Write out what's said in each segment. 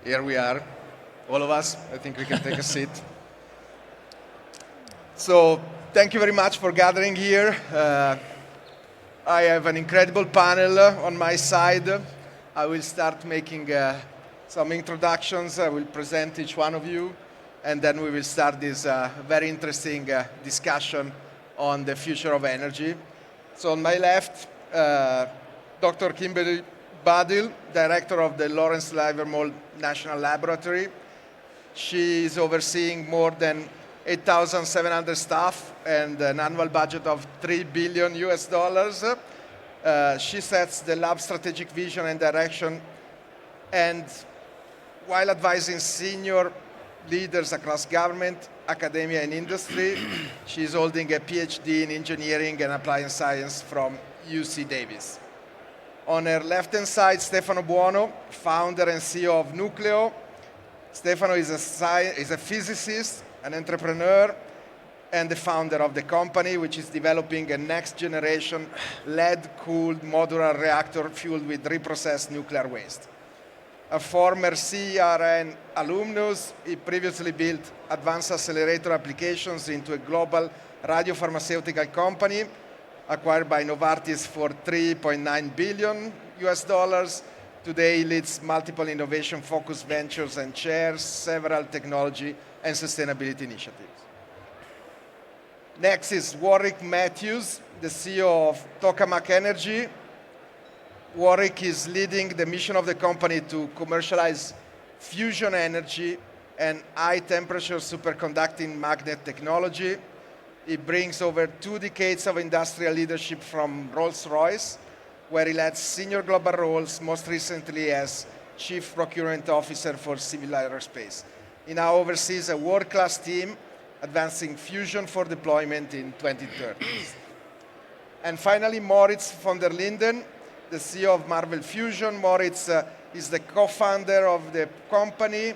Here we are, all of us. I think we can take a seat. So, thank you very much for gathering here. I have an incredible panel on my side. I will start making some introductions. I will present each one of you, and then we will start this very interesting discussion on the future of energy. So on my left, Dr. Kimberly Budil, director of the Lawrence Livermore National Laboratory. She is overseeing more than 8,700 staff and an annual budget of $3 billion US dollars. She sets the lab's strategic vision and direction, and while advising senior leaders across government, academia, and industry, she is holding a PhD in engineering and applied science from UC Davis. On her left-hand side, Stefano Buono, founder and CEO of Newcleo. Stefano is a physicist, an entrepreneur, and the founder of the company, which is developing a next-generation lead-cooled modular reactor fueled with reprocessed nuclear waste. A former CERN alumnus, he previously built advanced accelerator applications into a global radiopharmaceutical company acquired by Novartis for $3.9 billion US dollars. Today he leads multiple innovation-focused ventures and chairs several technology and sustainability initiatives. Next is Warwick Matthews, the CEO of Tokamak Energy. Warwick is leading the mission of the company to commercialize fusion energy and high-temperature superconducting magnet technology. He brings over 2 decades of industrial leadership from Rolls-Royce, where he led senior global roles, most recently as Chief Procurement Officer for Civil Aerospace. He now oversees a world-class team advancing fusion for deployment in 2030. And finally, Moritz von der Linden, the CEO of Marvel Fusion. Moritz is the co-founder of the company,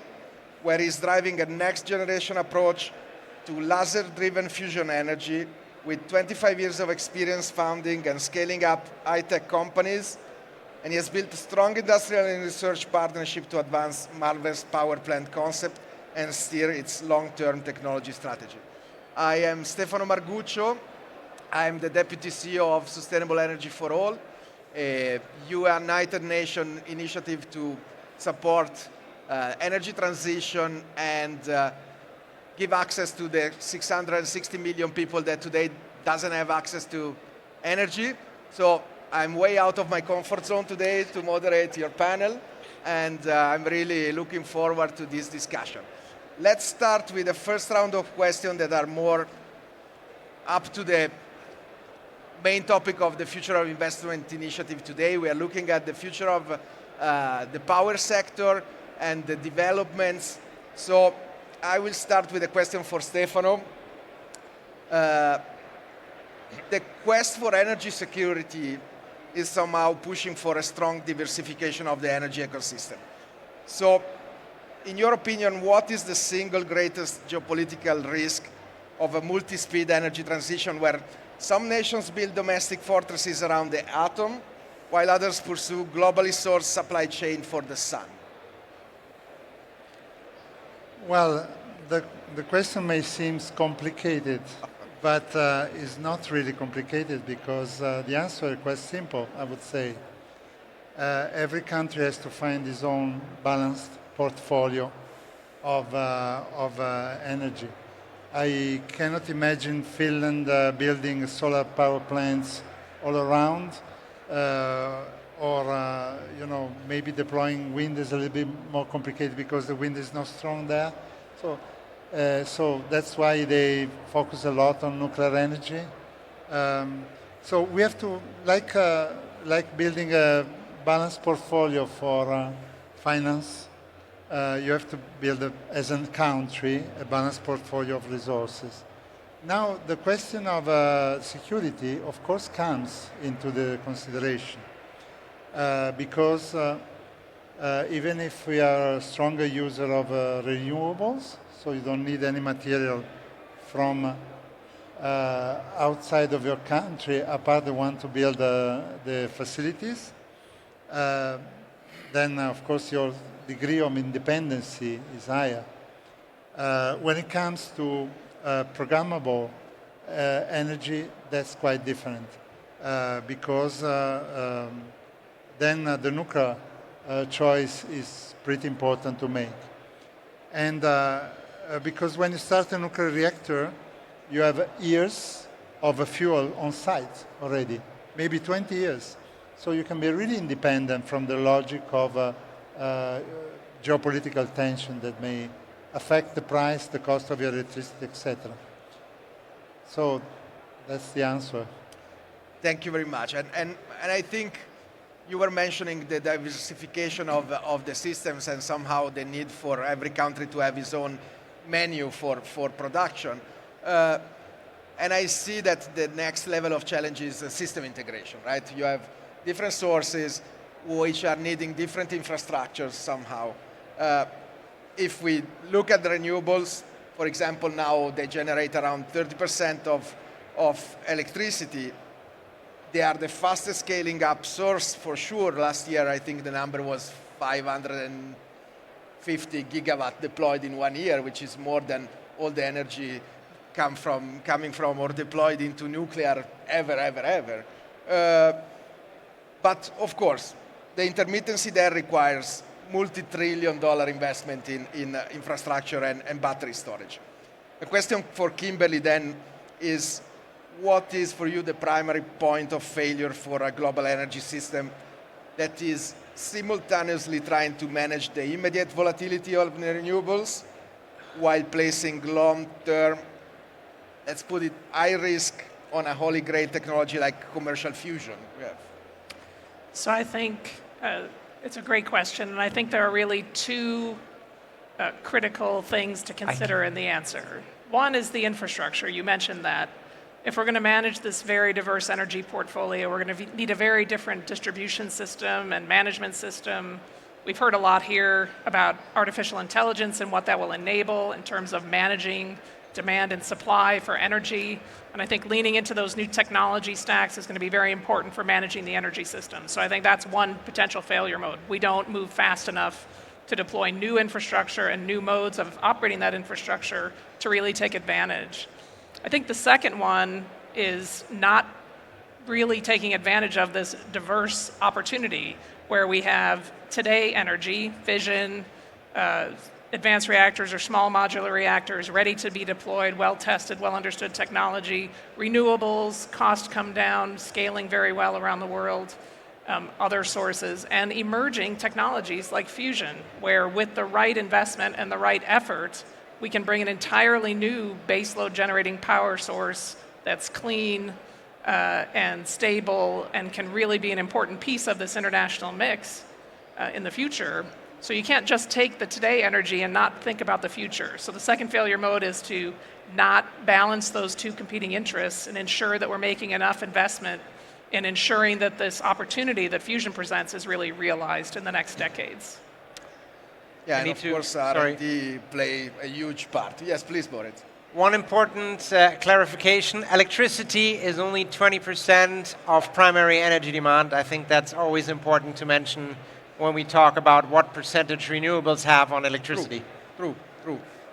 where he's driving a next-generation approach to laser-driven fusion energy with 25 years of experience founding and scaling up high-tech companies. And he has built a strong industrial and research partnership to advance Marvel's power plant concept and steer its long-term technology strategy. I am Stefano Marguccio. I'm the Deputy CEO of Sustainable Energy for All, a United Nations initiative to support energy transition and give access to the 660 million people that today doesn't have access to energy. So I'm way out of my comfort zone today to moderate your panel, and I'm really looking forward to this discussion. Let's start with the first round of questions that are more up to the main topic of the Future of Investment initiative today. We are looking at the future of the power sector and the developments. So I will start with a question for Stefano. The quest for energy security is somehow pushing for a strong diversification of the energy ecosystem. So, in your opinion, what is the single greatest geopolitical risk of a multi-speed energy transition where some nations build domestic fortresses around the atom, while others pursue globally sourced supply chain for the sun? Well, the question may seem complicated, but it's not really complicated because the answer is quite simple, I would say. Every country has to find its own balanced portfolio of energy. I cannot imagine Finland building solar power plants all around, or maybe deploying wind is a little bit more complicated because the wind is not strong there. So that's why they focus a lot on nuclear energy. So we have to, like building a balanced portfolio for finance, you have to build, as a country, a balanced portfolio of resources. Now, the question of security, of course, comes into the consideration because even if we are a stronger user of renewables, so you don't need any material from outside of your country, apart the one to build the facilities, then of course degree of independency is higher. When it comes to programmable energy, that's quite different because then the nuclear choice is pretty important to make. And because when you start a nuclear reactor, you have years of a fuel on site already, maybe 20 years. So you can be really independent from the logic of geopolitical tension that may affect the price, the cost of your electricity, etc. So that's the answer. Thank you very much. And I think you were mentioning the diversification of the systems and somehow the need for every country to have its own menu for production. And I see that the next level of challenge is system integration, right? You have different sources which are needing different infrastructures somehow. If we look at the renewables, for example, now they generate around 30% of electricity. They are the fastest scaling up source for sure. Last year, I think the number was 550 gigawatt deployed in 1 year, which is more than all the energy coming from or deployed into nuclear ever. But of course, the intermittency there requires multi-trillion-dollar investment in infrastructure and battery storage. The question for Kimberly then is, what is for you the primary point of failure for a global energy system that is simultaneously trying to manage the immediate volatility of the renewables while placing long-term, let's put it, high risk on a holy grail technology like commercial fusion? Yeah. So I think it's a great question, and I think there are really two critical things to consider in the answer. One is the infrastructure. You mentioned that. If we're going to manage this very diverse energy portfolio, we're going to need a very different distribution system and management system. We've heard a lot here about artificial intelligence and what that will enable in terms of managing demand and supply for energy. And I think leaning into those new technology stacks is going to be very important for managing the energy system. So I think that's one potential failure mode. We don't move fast enough to deploy new infrastructure and new modes of operating that infrastructure to really take advantage. I think the second one is not really taking advantage of this diverse opportunity where we have today energy, fission, advanced reactors or small modular reactors ready to be deployed, well-tested, well-understood technology, renewables, costs come down, scaling very well around the world, other sources, and emerging technologies like fusion, where with the right investment and the right effort, we can bring an entirely new baseload generating power source that's clean and stable and can really be an important piece of this international mix in the future. So you can't just take the today energy and not think about the future. So the second failure mode is to not balance those two competing interests and ensure that we're making enough investment in ensuring that this opportunity that fusion presents is really realized in the next decades. Yeah, and of course R&D play a huge part. Yes, please, Boris. One important clarification, electricity is only 20% of primary energy demand. I think that's always important to mention when we talk about what percentage renewables have on electricity. True.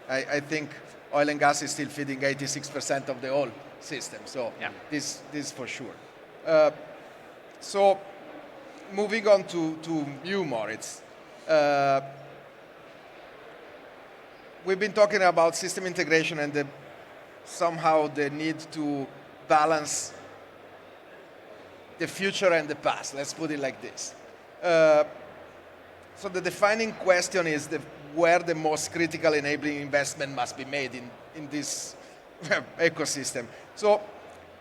I think oil and gas is still feeding 86% of the whole system, so yeah. This for sure. So moving on to you, Moritz. We've been talking about system integration and somehow the need to balance the future and the past. Let's put it like this. So the defining question is where the most critical enabling investment must be made in this ecosystem. So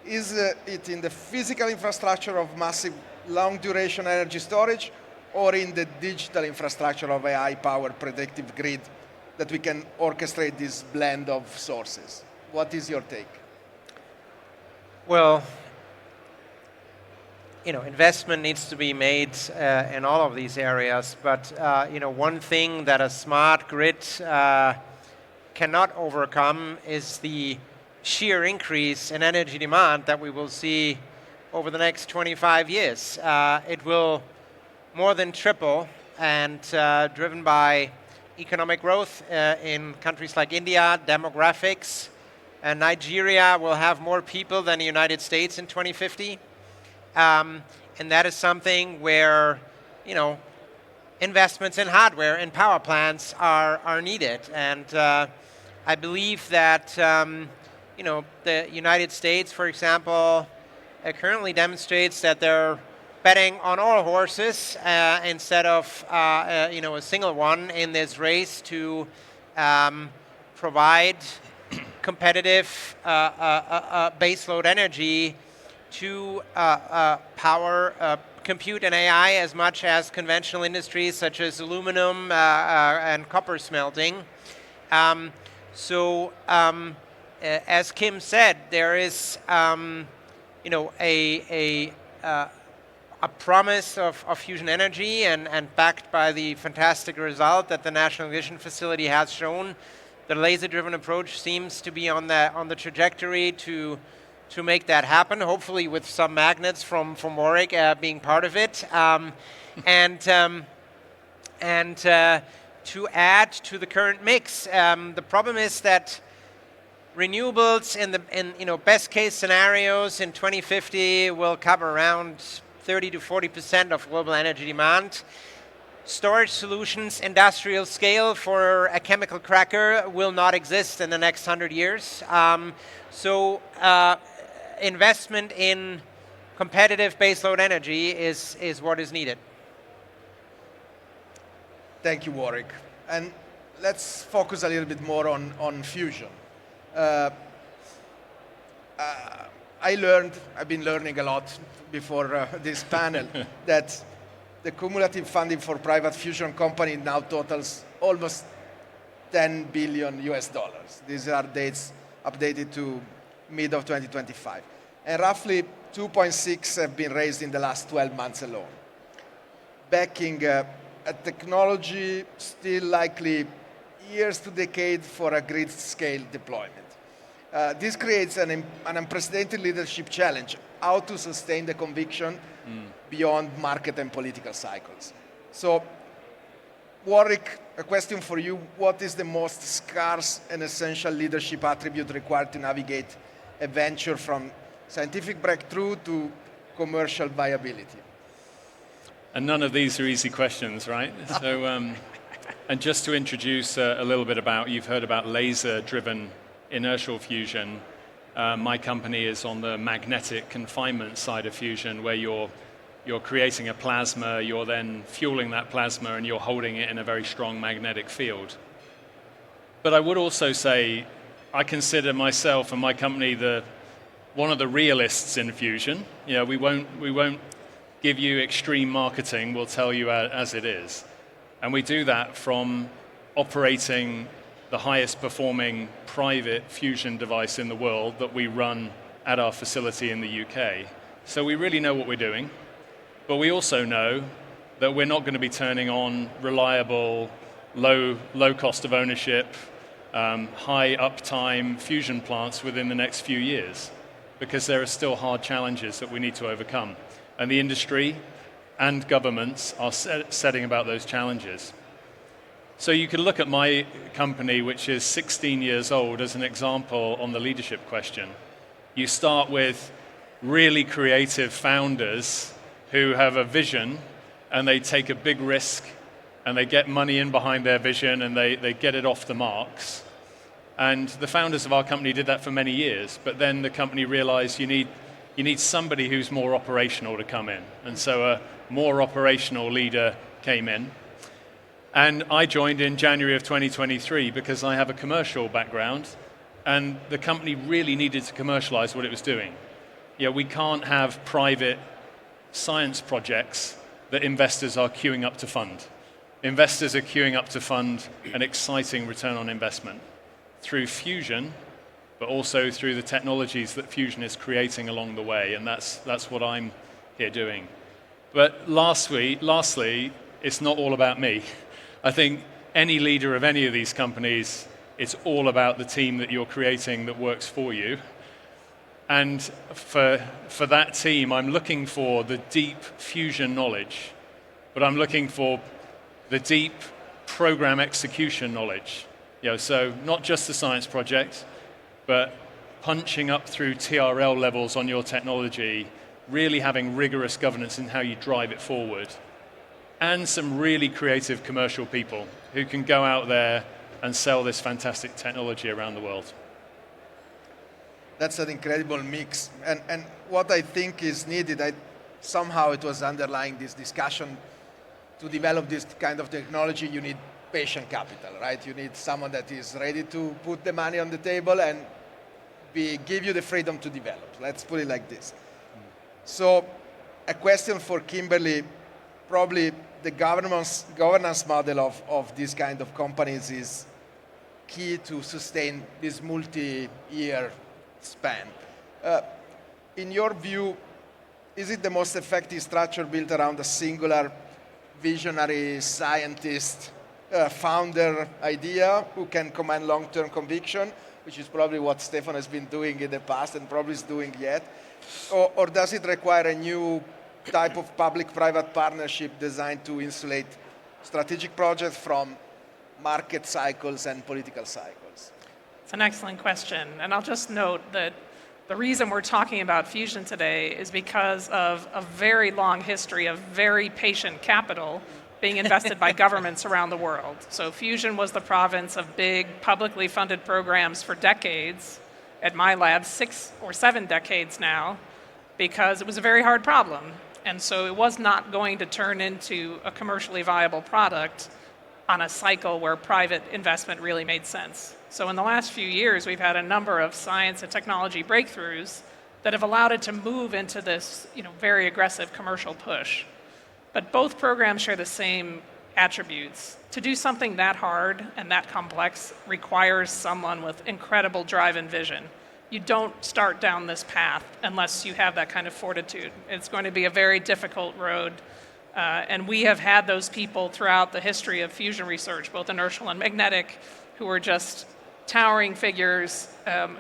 is it in the physical infrastructure of massive long-duration energy storage or in the digital infrastructure of a high-powered predictive grid that we can orchestrate this blend of sources? What is your take? Well, investment needs to be made in all of these areas, but one thing that a smart grid cannot overcome is the sheer increase in energy demand that we will see over the next 25 years. It will more than triple and driven by economic growth in countries like India, demographics. Nigeria will have more people than the United States in 2050. And that is something where, investments in hardware and power plants are needed. And I believe that, the United States, for example, currently demonstrates that they're betting on all horses instead of, a single one in this race to provide competitive baseload energy to power compute and AI as much as conventional industries such as aluminum and copper smelting. As Kim said, there is a promise of fusion energy and backed by the fantastic result that the National Ignition Facility has shown. The laser-driven approach seems to be on the trajectory to make that happen, hopefully with some magnets from Warwick being part of it. And to add to the current mix, the problem is that renewables in best case scenarios in 2050 will cover around 30 to 40% of global energy demand. Storage solutions, industrial scale for a chemical cracker will not exist in the next 100 years. Investment in competitive baseload energy is what is needed. Thank you, Warwick. And let's focus a little bit more on fusion. I've been learning a lot before this panel, that the cumulative funding for private fusion company now totals almost $10 billion US. These are dates updated to mid of 2025. And roughly 2.6 have been raised in the last 12 months alone, backing a technology still likely years to decade for a grid-scale deployment. This creates an unprecedented leadership challenge, how to sustain the conviction beyond market and political cycles. So, Warwick, a question for you. What is the most scarce and essential leadership attribute required to navigate a venture from scientific breakthrough to commercial viability? And none of these are easy questions, right? So, and just to introduce a little bit about, you've heard about laser-driven inertial fusion. My company is on the magnetic confinement side of fusion, where you're creating a plasma, you're then fueling that plasma, and you're holding it in a very strong magnetic field. But I would also say, I consider myself and my company one of the realists in fusion. We won't give you extreme marketing, we'll tell you as it is. And we do that from operating the highest performing private fusion device in the world that we run at our facility in the UK. So we really know what we're doing, but we also know that we're not going to be turning on reliable, low cost of ownership, high uptime fusion plants within the next few years, because there are still hard challenges that we need to overcome. And the industry and governments are setting about those challenges. So you can look at my company, which is 16 years old, as an example on the leadership question. You start with really creative founders who have a vision, and they take a big risk, and they get money in behind their vision, and they get it off the marks. And the founders of our company did that for many years, but then the company realized you need somebody who's more operational to come in. And so a more operational leader came in. And I joined in January of 2023 because I have a commercial background, and the company really needed to commercialize what it was doing. We can't have private science projects that investors are queuing up to fund. Investors are queuing up to fund an exciting return on investment through fusion, but also through the technologies that fusion is creating along the way, and that's what I'm here doing. But lastly, it's not all about me. I think any leader of any of these companies, it's all about the team that you're creating that works for you. And for that team, I'm looking for the deep fusion knowledge, but I'm looking for the deep program execution knowledge. So not just the science project, but punching up through TRL levels on your technology, really having rigorous governance in how you drive it forward, and some really creative commercial people who can go out there and sell this fantastic technology around the world. That's an incredible mix. And what I think is needed, somehow it was underlying this discussion, to develop this kind of technology, you need patient capital, right? You need someone that is ready to put the money on the table and give you the freedom to develop. Let's put it like this. So a question for Kimberly, probably the governance model of these kind of companies is key to sustain this multi-year span. In your view, is it the most effective structure built around a singular visionary scientist, founder idea who can command long-term conviction, which is probably what Stefano has been doing in the past and probably is doing yet? Or does it require a new type of public-private partnership designed to insulate strategic projects from market cycles and political cycles? It's an excellent question. And I'll just note that the reason we're talking about fusion today is because of a very long history of very patient capital being invested by governments around the world. So fusion was the province of big publicly funded programs for decades. At my lab, 6 or 7 decades now, because it was a very hard problem. And so it was not going to turn into a commercially viable product on a cycle where private investment really made sense. So in the last few years, we've had a number of science and technology breakthroughs that have allowed it to move into this very aggressive commercial push. But both programs share the same attributes. To do something that hard and that complex requires someone with incredible drive and vision. You don't start down this path unless you have that kind of fortitude. It's going to be a very difficult road. And we have had those people throughout the history of fusion research, both inertial and magnetic, who were just towering figures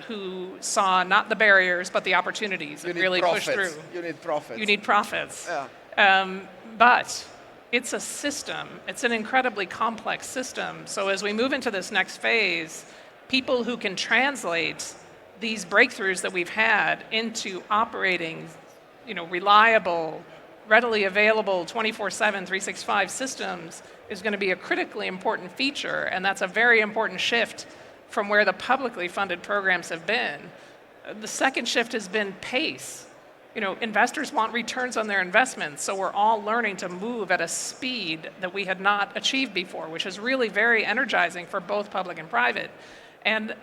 who saw not the barriers, but the opportunities and really pushed through. You need profits. You need profits. Yeah. But it's a system. It's an incredibly complex system. So as we move into this next phase, people who can translate these breakthroughs that we've had into operating, reliable, readily available 24/7, 365 systems is going to be a critically important feature, and that's a very important shift from where the publicly funded programs have been. The second shift has been pace. Investors want returns on their investments, so we're all learning to move at a speed that we had not achieved before, which is really very energizing for both public and private. And,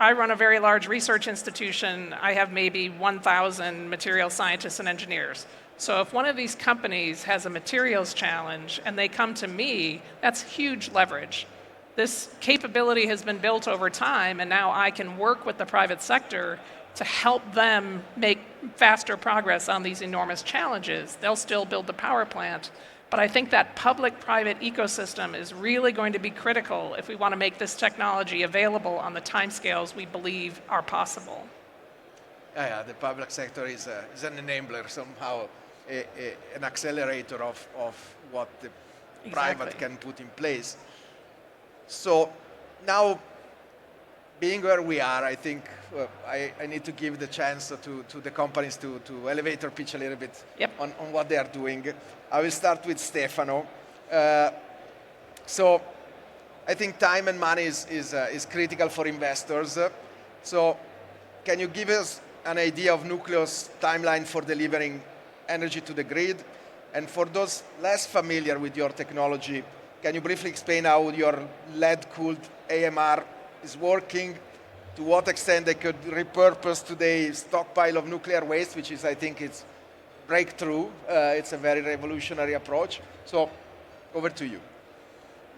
I run a very large research institution. I have maybe 1,000 material scientists and engineers. So if one of these companies has a materials challenge and they come to me, that's huge leverage. This capability has been built over time, and now I can work with the private sector to help them make faster progress on these enormous challenges. They'll still build the power plant, but I think that public-private ecosystem is really going to be critical if we want to make this technology available on the timescales we believe are possible. Yeah, the public sector is an enabler somehow, an accelerator of what the private can put in place. So now, being where we are, I think I need to give the chance to the companies to elevator pitch a little bit on what they are doing. I will start with Stefano. So I think time and money is critical for investors. So can you give us an idea of newcleo's timeline for delivering energy to the grid? And for those less familiar with your technology, can you briefly explain how your lead-cooled AMR is working? To what extent they could repurpose today's stockpile of nuclear waste, which is, I think, it's breakthrough. It's a very revolutionary approach. So, over to you.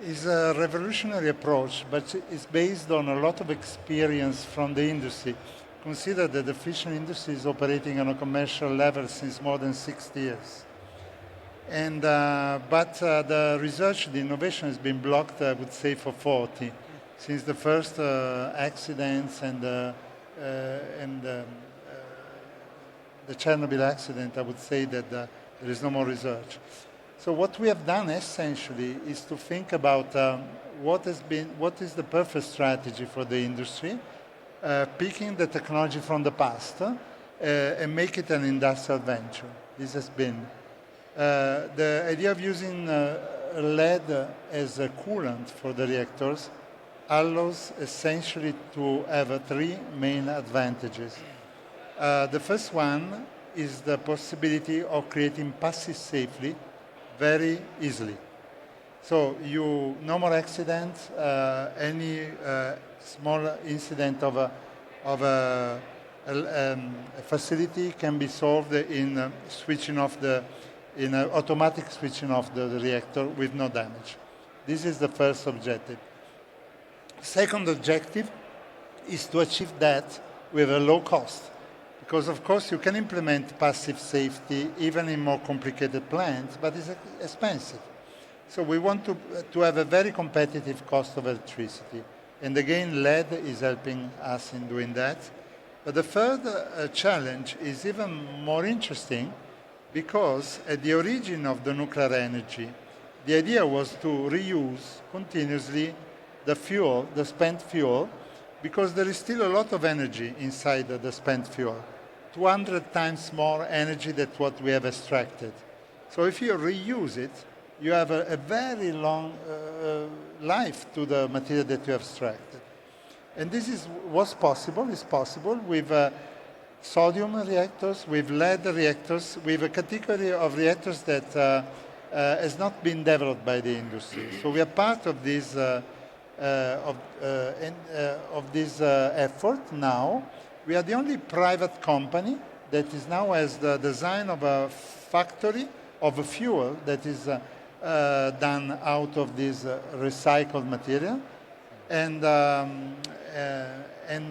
It's a revolutionary approach, but it's based on a lot of experience from the industry. Consider that the fission industry is operating on a commercial level since more than 60 years. And, but the research, the innovation has been blocked, I would say, for 40. Since the first accidents and the Chernobyl accident, I would say that there is no more research. So what we have done essentially is to think about what is the perfect strategy for the industry, picking the technology from the past and make it an industrial venture. This has been the idea of using lead as a coolant for the reactors allows essentially to have three main advantages. The first one is the possibility of creating passive safely very easily. So no more accidents, any small incident of a facility can be solved in automatic switching off the reactor with no damage. This is the first objective. Second objective is to achieve that with a low cost. Because of course you can implement passive safety even in more complicated plants, but it's expensive. So we want to have a very competitive cost of electricity. And again, lead is helping us in doing that. But the third challenge is even more interesting because at the origin of the nuclear energy, the idea was to reuse continuously the fuel, the spent fuel, because there is still a lot of energy inside the spent fuel. 200 times more energy than what we have extracted. So if you reuse it, you have a very long life to the material that you have extracted. And this is what's possible. It's possible with sodium reactors, with lead reactors, with a category of reactors that has not been developed by the industry. So we are part of this effort now. We are the only private company that is now has the design of a factory of a fuel that is done out of this recycled material.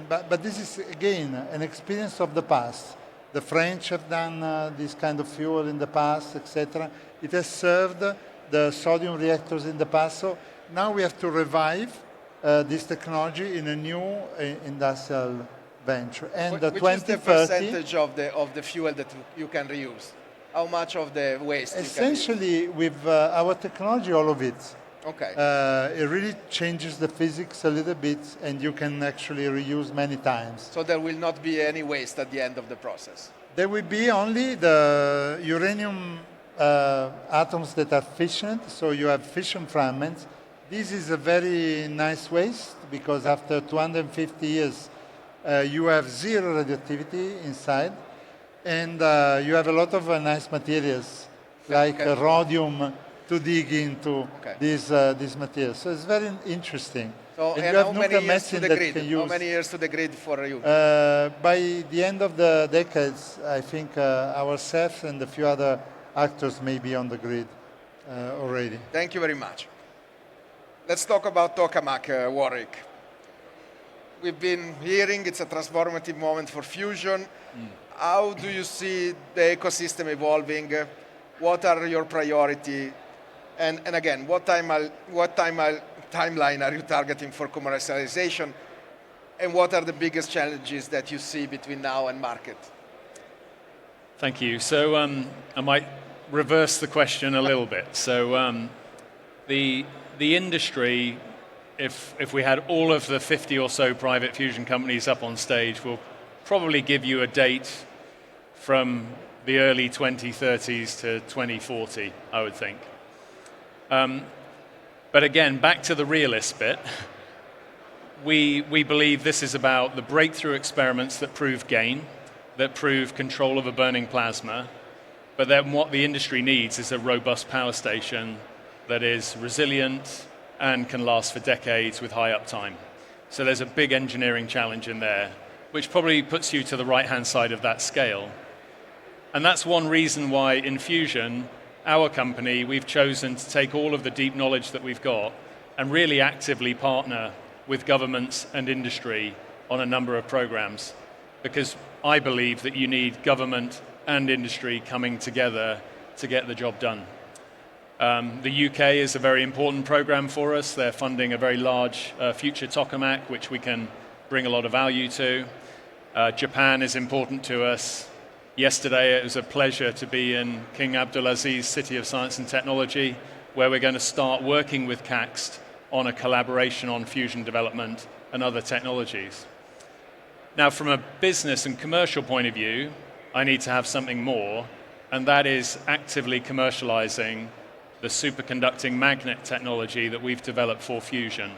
But this is, again, an experience of the past. The French have done this kind of fuel in the past, etc. It has served the sodium reactors in the past. So now we have to revive this technology in a new industrial venture. And the Which 2030, is the percentage of the fuel that you can reuse? How much of the waste essentially, with our technology, all of it. Okay. It really changes the physics a little bit, and you can actually reuse many times. So there will not be any waste at the end of the process? There will be only the uranium atoms that are fissioned, so you have fission fragments. This is a very nice waste, because after 250 years, you have zero radioactivity inside, and you have a lot of nice materials, like rhodium, to dig into these materials. So it's very interesting. So, and you have how nuclear many years to medicine the that grid? can use. How many years to the grid for you? By the end of the decades, I think ourselves and a few other actors may be on the grid already. Thank you very much. Let's talk about tokamak, Warwick. We've been hearing it's a transformative moment for fusion. How do you see the ecosystem evolving? What are your priorities? And again, what timeline are you targeting for commercialization? And what are the biggest challenges that you see between now and market? Thank you. So I might reverse the question a little bit. So the industry, if we had all of the 50 or so private fusion companies up on stage, will probably give you a date from the early 2030s to 2040, I would think. But again, back to the realist bit, we believe this is about the breakthrough experiments that prove gain, that prove control of a burning plasma, but then what the industry needs is a robust power station that is resilient and can last for decades with high uptime. So there's a big engineering challenge in there, which probably puts you to the right-hand side of that scale. And that's one reason why in Fusion, our company, we've chosen to take all of the deep knowledge that we've got and really actively partner with governments and industry on a number of programs. Because I believe that you need government and industry coming together to get the job done. The UK is a very important program for us. They're funding a very large future tokamak, which we can bring a lot of value to. Japan is important to us. Yesterday, it was a pleasure to be in King Abdulaziz City of Science and Technology, where we're going to start working with CAXT on a collaboration on fusion development and other technologies. Now, from a business and commercial point of view, I need to have something more, and that is actively commercializing the superconducting magnet technology that we've developed for fusion.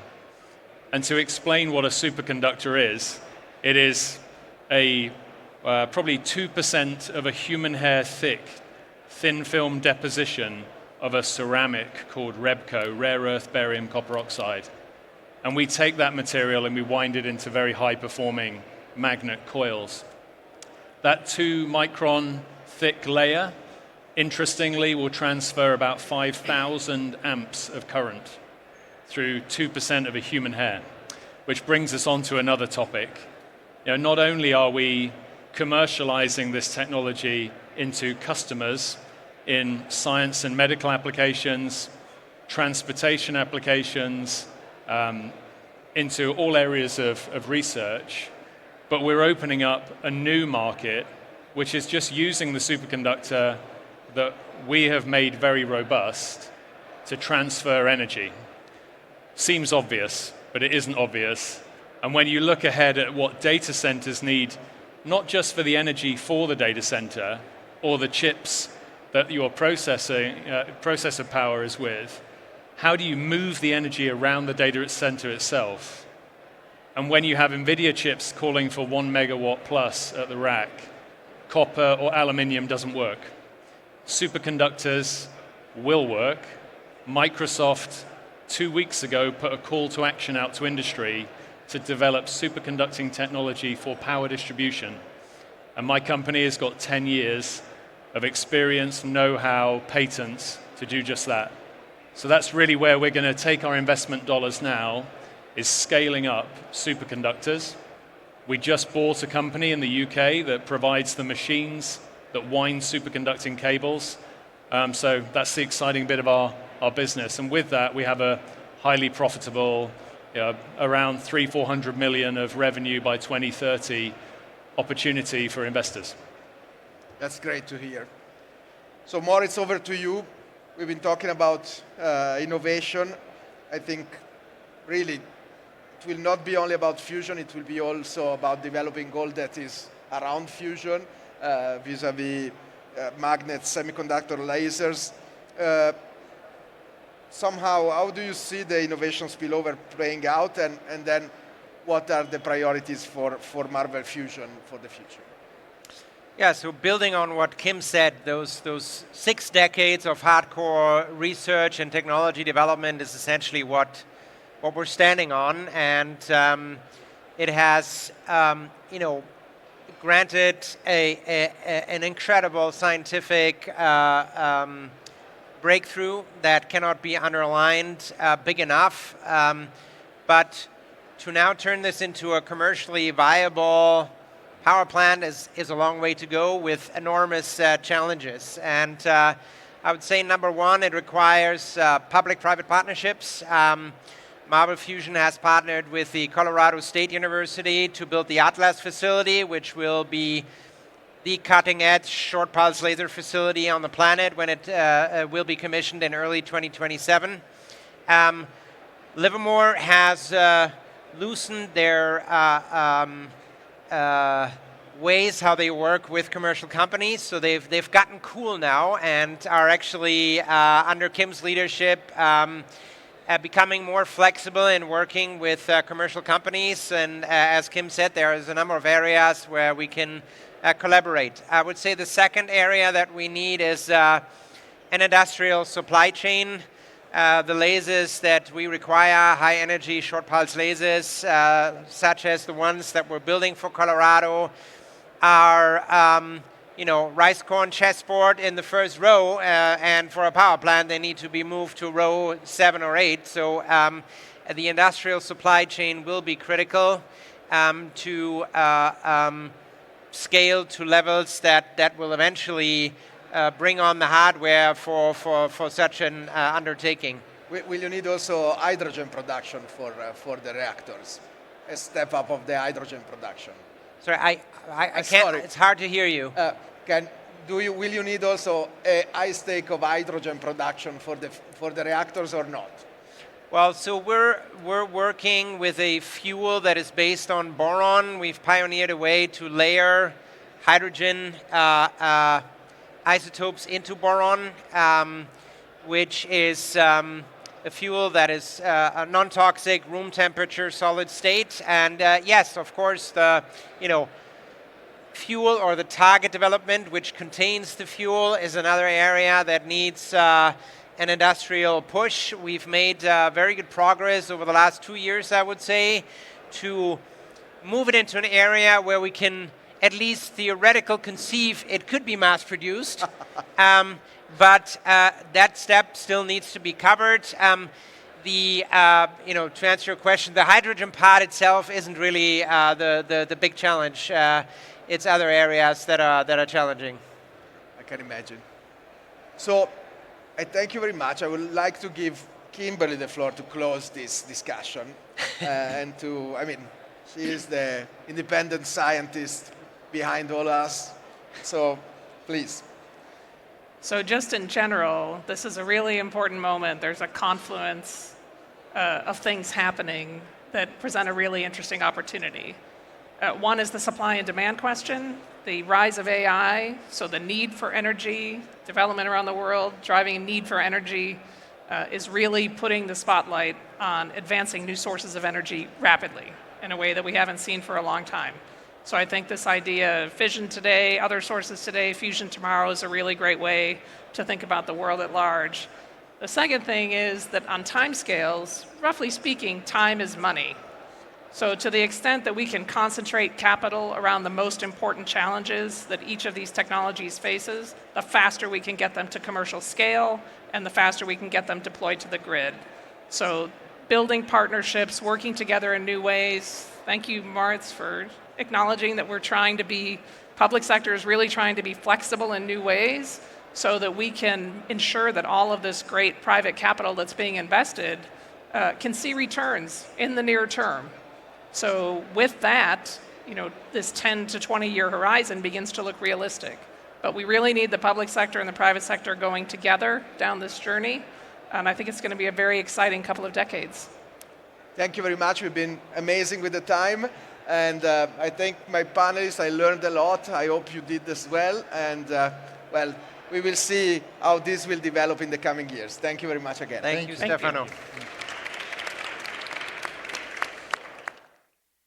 And to explain what a superconductor is, it is a probably 2% of a human hair thick, thin film deposition of a ceramic called REBCO, rare earth barium copper oxide. And we take that material and we wind it into very high performing magnet coils. That 2-micron thick layer, interestingly, will transfer about 5,000 amps of current through 2% of a human hair, which brings us on to another topic. Not only are we commercializing this technology into customers in science and medical applications, transportation applications, into all areas of research, but we're opening up a new market, which is just using the superconductor that we have made very robust to transfer energy. Seems obvious, but it isn't obvious. And when you look ahead at what data centers need, not just for the energy for the data center or the chips that your processor power is with, how do you move the energy around the data center itself? And when you have NVIDIA chips calling for 1 megawatt plus at the rack, copper or aluminium doesn't work. Superconductors will work. Microsoft 2 weeks ago put a call to action out to industry to develop superconducting technology for power distribution. And my company has got 10 years of experience, know-how, patents to do just that. So that's really where we're going to take our investment dollars now, is scaling up superconductors. We just bought a company in the UK that provides the machines that wind superconducting cables. So that's the exciting bit of our business. And with that, we have a highly profitable, around 300-400 million of revenue by 2030 opportunity for investors. That's great to hear. So Moritz, over to you. We've been talking about innovation. I think really it will not be only about fusion, it will be also about developing all that is around fusion, vis-a-vis magnets, semiconductor, lasers. Somehow, how do you see the innovation spillover playing out, and then what are the priorities for Marvel Fusion for the future? Yeah, so building on what Kim said, those 6 decades of hardcore research and technology development is essentially what we're standing on, and it has, granted an incredible scientific breakthrough that cannot be underlined big enough, but to now turn this into a commercially viable power plant is a long way to go with enormous challenges. And I would say number one, it requires public-private partnerships. Marvel Fusion has partnered with the Colorado State University to build the Atlas facility, which will be the cutting-edge short pulse laser facility on the planet when it will be commissioned in early 2027. Livermore has loosened their ways how they work with commercial companies, so they've gotten cool now and are actually under Kim's leadership becoming more flexible in working with commercial companies. And as Kim said, there is a number of areas where we can collaborate. I would say the second area that we need is an industrial supply chain. The lasers that we require, high energy short pulse lasers, such as the ones that we're building for Colorado, are rice corn chessboard in the first row, and for a power plant they need to be moved to row 7 or 8. So the industrial supply chain will be critical to scale to levels that will eventually bring on the hardware for such an undertaking. Will you need also hydrogen production for the reactors? A step up of the hydrogen production? Sorry, I can't. Sorry. It's hard to hear you. will you need also a high stake of hydrogen production for the reactors or not? Well, so we're working with a fuel that is based on boron. We've pioneered a way to layer hydrogen isotopes into boron, which is a fuel that is a non-toxic, room temperature, solid state. And yes, of course, the fuel or the target development, which contains the fuel, is another area that needs an industrial push. We've made very good progress over the last 2 years, I would say, to move it into an area where we can at least theoretical conceive it could be mass produced. But that step still needs to be covered. To answer your question, the hydrogen part itself isn't really the big challenge. It's other areas that are challenging. I can imagine. So, I thank you very much. I would like to give Kimberly the floor to close this discussion. She is the independent scientist behind all us. So, please. So just in general, this is a really important moment. There's a confluence of things happening that present a really interesting opportunity. One is the supply and demand question, the rise of AI, so the need for energy, development around the world, driving a need for energy is really putting the spotlight on advancing new sources of energy rapidly in a way that we haven't seen for a long time. So I think this idea of fission today, other sources today, fusion tomorrow is a really great way to think about the world at large. The second thing is that on timescales, roughly speaking, time is money. So to the extent that we can concentrate capital around the most important challenges that each of these technologies faces, the faster we can get them to commercial scale and the faster we can get them deployed to the grid. So building partnerships, working together in new ways. Thank you, Moritz, for acknowledging that public sector is really trying to be flexible in new ways so that we can ensure that all of this great private capital that's being invested can see returns in the near term. So with that, this 10 to 20 year horizon begins to look realistic. But we really need the public sector and the private sector going together down this journey. And I think it's going to be a very exciting couple of decades. Thank you very much. We've been amazing with the time. And I think my panelists, I learned a lot. I hope you did as well. And we will see how this will develop in the coming years. Thank you very much again. Thank you, Stefano.